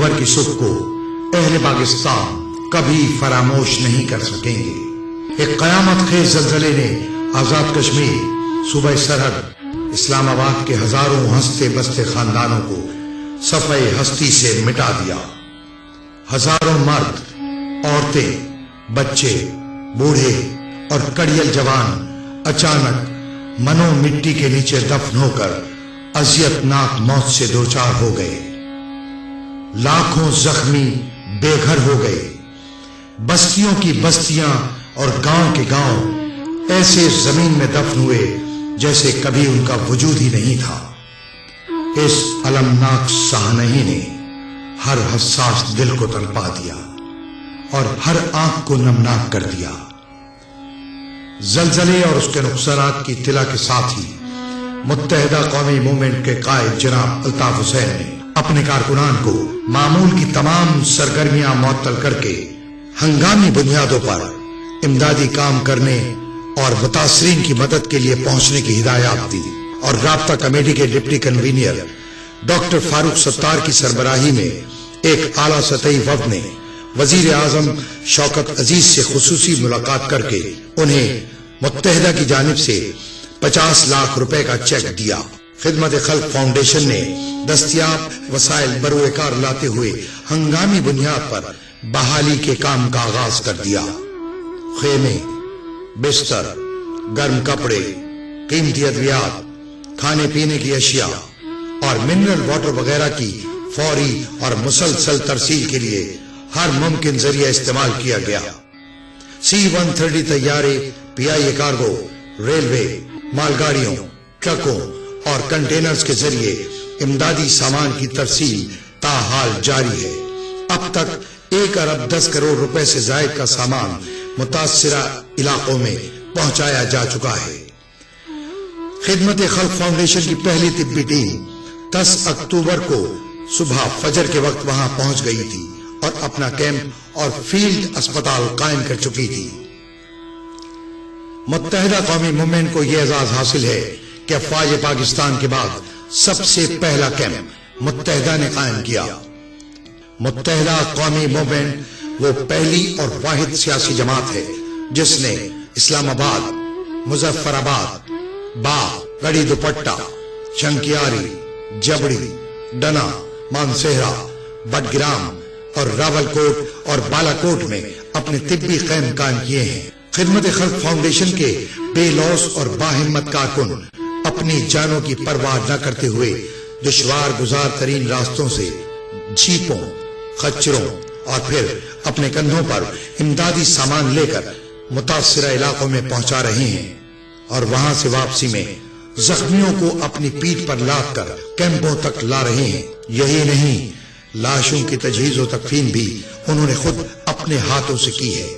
اکتوبر کی صبح کو اہل پاکستان کبھی فراموش نہیں کر سکیں گے۔ ایک قیامت خیز زلزلے نے آزاد کشمیر، صوبہ سرحد اسلام آباد کے ہزاروں ہنستے بستے خاندانوں کو صفحہ ہستی سے مٹا دیا۔ ہزاروں مرد، عورتیں، بچے، بوڑھے اور کڑیل جوان اچانک منو مٹی کے نیچے دفن ہو کر اذیت ناک موت سے دوچار ہو گئے۔ لاکھوں زخمی بے گھر ہو گئے۔ بستیوں کی بستیاں اور گاؤں کے گاؤں ایسے زمین میں دفن ہوئے جیسے کبھی ان کا وجود ہی نہیں تھا۔ اس المناک سانحے نے ہر حساس دل کو تڑپا دیا اور ہر آنکھ کو نمناک کر دیا۔ زلزلے اور اس کے نقصانات کی اطلاع کے ساتھ ہی متحدہ قومی موومنٹ کے قائد جناب الطاف حسین نے اپنے کارکنان کو معمول کی تمام سرگرمیاں معطل کر کے ہنگامی بنیادوں پر امدادی کام کرنے اور متاثرین کی مدد کے لیے پہنچنے کی ہدایات دی، اور رابطہ کمیٹی کے deputy convener doctor Farooq Sattar کی سربراہی میں ایک اعلیٰ سطحی وفد نے وزیر اعظم شوکت عزیز سے خصوصی ملاقات کر کے انہیں متحدہ کی جانب سے 50 لاکھ روپے کا چیک دیا۔ خدمت خلق فاؤنڈیشن نے دستیاب وسائل بروئے کار لاتے ہوئے ہنگامی بنیاد پر بحالی کے کام کا آغاز کر دیا۔ خیمے، بستر، گرم کپڑے، قیمتی ادویات، کھانے پینے کی اشیاء اور منرل واٹر وغیرہ کی فوری اور مسلسل ترسیل کے لیے ہر ممکن ذریعہ استعمال کیا گیا۔ C-130 طیارے، PIA کارگو، ریلوے، مال گاڑیوں، ٹرکوں اور کنٹینرز کے ذریعے امدادی سامان کی ترسیل تاحال جاری ہے۔ اب تک 1 ارب 10 کروڑ روپے سے زائد کا سامان متاثرہ علاقوں میں پہنچایا جا چکا ہے۔ خدمت خلق فاؤنڈیشن کی پہلی طبی ٹیم 10 اکتوبر کو صبح فجر کے وقت وہاں پہنچ گئی تھی اور اپنا کیمپ اور فیلڈ اسپتال قائم کر چکی تھی۔ متحدہ قومی موومنٹ کو یہ اعزاز حاصل ہے کہ افواج پاکستان کے بعد سب سے پہلا کیمپ متحدہ نے قائم کیا۔ متحدہ قومی موومنٹ وہ پہلی اور واحد سیاسی جماعت ہے جس نے اسلام آباد، مظفر آباد، باغ، گڑھی دوپٹہ، شنکیاری، جبڑی، ڈنا، مانسہرہ، بٹگرام اور راول کوٹ اور بالا کوٹ میں اپنے طبی خیم قائم کیے ہیں۔ خدمت خلق فاؤنڈیشن کے بے لوث اور باہمت کارکن اپنی جانوں کی پرواہ نہ کرتے ہوئے دشوار گزار ترین راستوں سے جیپوں، خچروں اور پھر اپنے کندھوں پر امدادی سامان لے کر متاثرہ علاقوں میں پہنچا رہے ہیں، اور وہاں سے واپسی میں زخمیوں کو اپنی پیٹھ پر لاد کر کیمپوں تک لا رہے ہیں۔ یہی نہیں، لاشوں کی تجہیز و تکفین بھی انہوں نے خود اپنے ہاتھوں سے کی ہے۔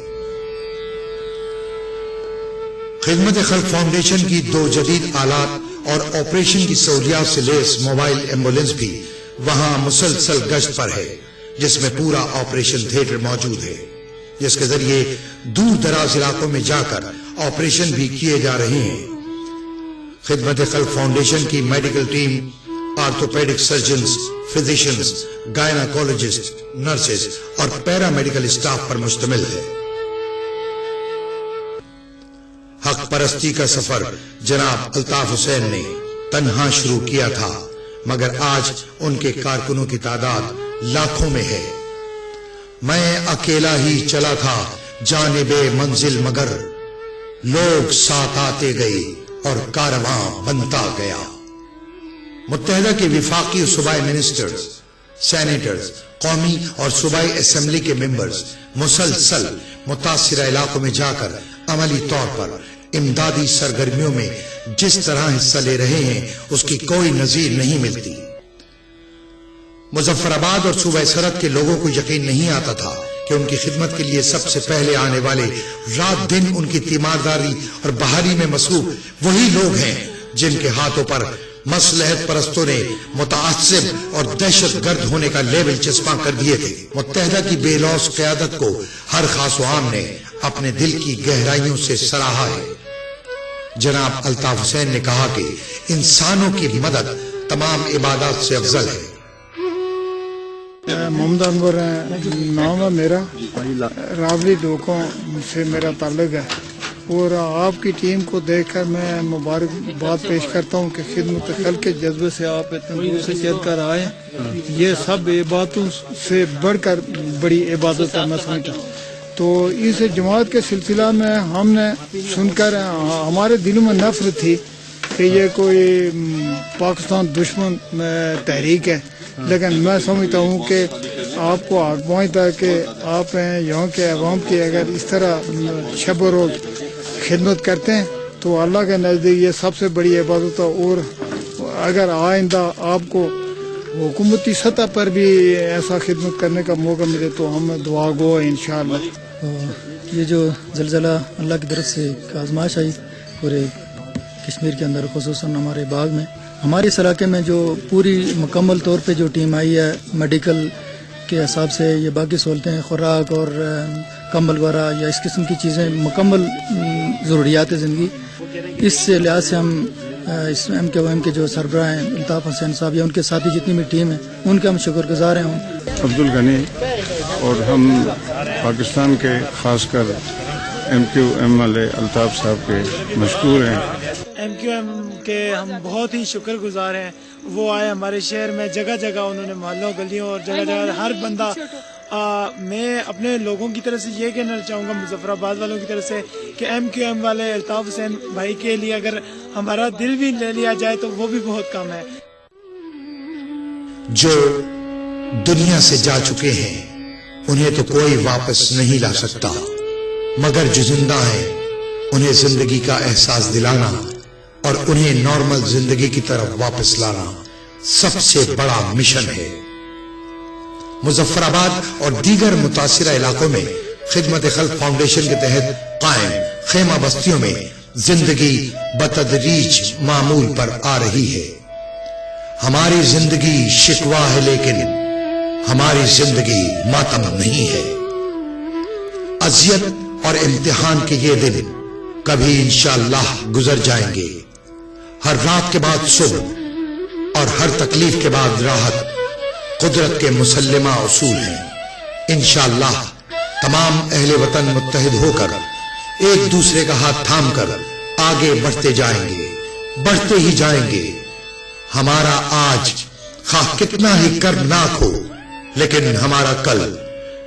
خدمت خلق فاؤنڈیشن کی 2 جدید آلات اور آپریشن کی سہولیات سے لیس موبائل ایمبولینس بھی وہاں مسلسل گشت پر ہے، جس میں پورا آپریشن تھیٹر موجود ہے، جس کے ذریعے دور دراز علاقوں میں جا کر آپریشن بھی کیے جا رہے ہیں۔ خدمت خلق فاؤنڈیشن کی medical team orthopaedic surgeons, physicians, gynaecologist, nurses اور پیرا میڈیکل اسٹاف پر مشتمل ہے۔ حق پرستی کا سفر جناب الطاف حسین نے تنہا شروع کیا تھا، مگر آج ان کے کارکنوں کی تعداد لاکھوں میں ہے۔ میں اکیلا ہی چلا تھا جانب منزل، مگر لوگ ساتھ آتے گئے اور کارواں بنتا گیا۔ متحدہ کے وفاقی و صوبائی منسٹرز، سینیٹرز، قومی اور صوبائی اسمبلی کے ممبرز مسلسل متاثرہ علاقوں میں جا کر عملی طور پر امدادی سرگرمیوں میں جس طرح حصہ لے رہے ہیں اس کی کوئی نظیر نہیں ملتی۔ مظفر آباد اور صوبہ سرحد کے لوگوں کو یقین نہیں آتا تھا کہ ان کی خدمت کے لیے سب سے پہلے آنے والے رات دن ان کی تیمارداری اور بہاری میں مصروف وہی لوگ ہیں جن کے ہاتھوں پر مصلحت پرستوں نے متعصب اور دہشت گرد ہونے کا لیبل چسپاں کر دیے تھے۔ متحدہ کی بے لوث قیادت کو ہر خاص و عام نے اپنے دل کی گہرائیوں سے سراہا ہے۔ جناب الطاف حسین نے کہا کہ انسانوں کی مدد تمام عبادات سے افضل ہے۔ محمد انور نام ہے میرا، راولی ڈوکوں سے میرا تعلق ہے، اور آپ کی ٹیم کو دیکھ کر میں مبارکباد پیش کرتا ہوں کہ خدمت خلق کے جذبے سے آپ اتنے دور سے چل کر آئے. یہ سب عبادتوں سے بڑھ کر بڑی عبادت ہے میں سمجھتا ہوں. تو اس جماعت کے سلسلہ میں ہم نے سن کر ہمارے دلوں میں نفرت تھی کہ یہ کوئی پاکستان دشمن تحریک ہے، لیکن میں سمجھتا ہوں کہ آپ کو حق پہنچتا ہے کہ آپ ہیں یہاں کے عوام کی اگر اس طرح شب و روز خدمت کرتے ہیں تو اللہ کے نزدیک یہ سب سے بڑی عبادت ہے. اور اگر آئندہ آپ کو حکومتی سطح پر بھی ایسا خدمت کرنے کا موقع ملے تو ہم دعا گو ہیں انشاءاللہ. یہ جو زلزلہ اللہ کی طرف سے ایک آزمائش آئی پورے کشمیر کے اندر، خصوصاً ہمارے باغ میں، ہمارے اس علاقے میں جو پوری مکمل طور پہ جو ٹیم آئی ہے میڈیکل کے حساب سے، یہ باقی سہولتیں خوراک اور کمبل وغیرہ یا اس قسم کی چیزیں، مکمل ضروریات زندگی، اس لحاظ سے ہم اس ایم کے او ایم کے جو سربراہ ہیں الطاف حسین صاحب یا ان کے ساتھی جتنی بھی ٹیم ہے ان کے ہم شکر گزار ہیں. عبدالغنی اور ہم پاکستان کے خاص کر ایم کیو ایم والے الطاف صاحب کے مشکور ہیں. ایم کیو ایم کے ہم بہت ہی شکر گزار ہیں. وہ آئے ہمارے شہر میں، جگہ جگہ انہوں نے محلوں گلیوں اور جگہ جگہ ہر بندہ. میں اپنے لوگوں کی طرف سے یہ کہنا چاہوں گا، مظفر آباد والوں کی طرف سے، کہ ایم کیو ایم والے الطاف حسین بھائی کے لیے اگر ہمارا دل بھی لے لیا جائے تو وہ بھی بہت کم ہے. جو دنیا سے جا چکے ہیں انہیں تو کوئی واپس نہیں لا سکتا، مگر جو زندہ ہیں انہیں زندگی کا احساس دلانا اور انہیں نارمل زندگی کی طرف واپس لانا سب سے بڑا مشن ہے. مظفر آباد اور دیگر متاثرہ علاقوں میں خدمت خلق فاؤنڈیشن کے تحت قائم خیمہ بستیوں میں زندگی بتدریج معمول پر آ رہی ہے. ہماری زندگی شکوہ ہے لیکن ہماری زندگی ماتم نہیں ہے. اذیت اور امتحان کے یہ دن کبھی انشاءاللہ گزر جائیں گے. ہر رات کے بعد صبح اور ہر تکلیف کے بعد راحت قدرت کے مسلمہ اصول ہیں. انشاءاللہ تمام اہل وطن متحد ہو کر ایک دوسرے کا ہاتھ تھام کر آگے بڑھتے جائیں گے، بڑھتے ہی جائیں گے. ہمارا آج خواہ کتنا ہی کربناک ہو لیکن ہمارا کل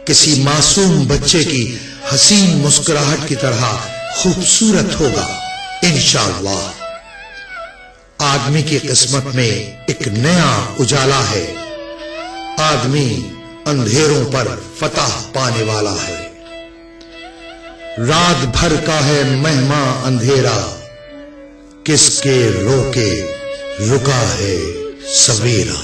کسی معصوم بچے کی حسین مسکراہٹ کی طرح خوبصورت ہوگا انشاءاللہ. آدمی کی قسمت میں ایک نیا اجالا ہے. آدمی اندھیروں پر فتح پانے والا ہے. رات بھر کا ہے مہماں اندھیرا، کس کے روکے رکا ہے سویرا.